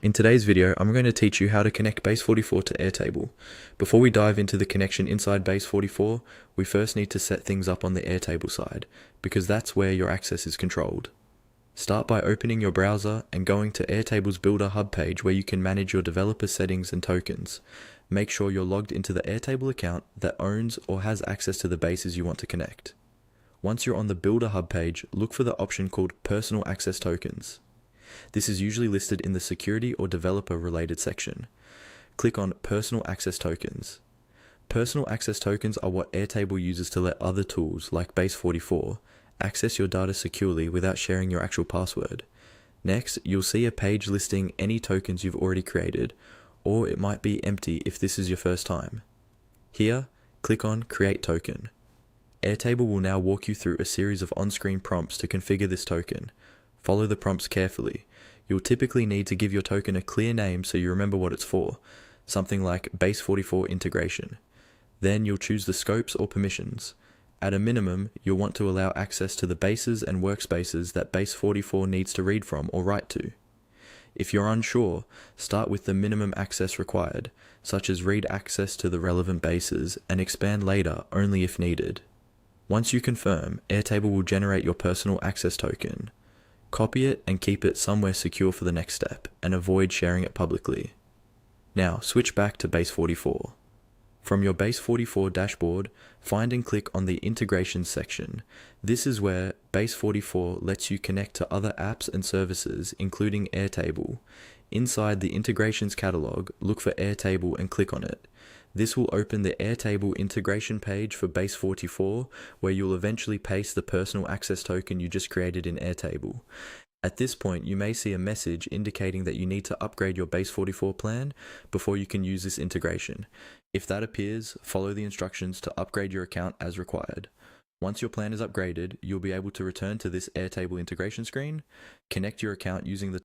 In today's video, I'm going to teach you how to connect Base44 to Airtable. Before we dive into the connection inside Base44, we first need to set things up on the Airtable side, because that's where your access is controlled. Start by opening your browser and going to Airtable's Builder Hub page where you can manage your developer settings and tokens. Make sure you're logged into the Airtable account that owns or has access to the bases you want to connect. Once you're on the Builder Hub page, look for the option called Personal Access Tokens. This is usually listed in the security or developer related section. Click on Personal Access Tokens. Personal access tokens are what Airtable uses to let other tools, like Base44, access your data securely without sharing your actual password. Next, you'll see a page listing any tokens you've already created, or it might be empty if this is your first time. Here, click on Create Token. Airtable will now walk you through a series of on-screen prompts to configure this token. Follow the prompts carefully. You'll typically need to give your token a clear name so you remember what it's for, something like Base44 integration. Then you'll choose the scopes or permissions. At a minimum, you'll want to allow access to the bases and workspaces that Base44 needs to read from or write to. If you're unsure, start with the minimum access required, such as read access to the relevant bases and expand later only if needed. Once you confirm, Airtable will generate your personal access token. Copy it and keep it somewhere secure for the next step, and avoid sharing it publicly. Now, switch back to Base44. From your Base44 dashboard, find and click on the Integrations section. This is where Base44 lets you connect to other apps and services, including Airtable. Inside the Integrations catalog, look for Airtable and click on it. This will open the Airtable integration page for Base44, where you'll eventually paste the personal access token you just created in Airtable. At this point, you may see a message indicating that you need to upgrade your Base44 plan before you can use this integration. If that appears, follow the instructions to upgrade your account as required. Once your plan is upgraded, you'll be able to return to this Airtable integration screen, connect your account using the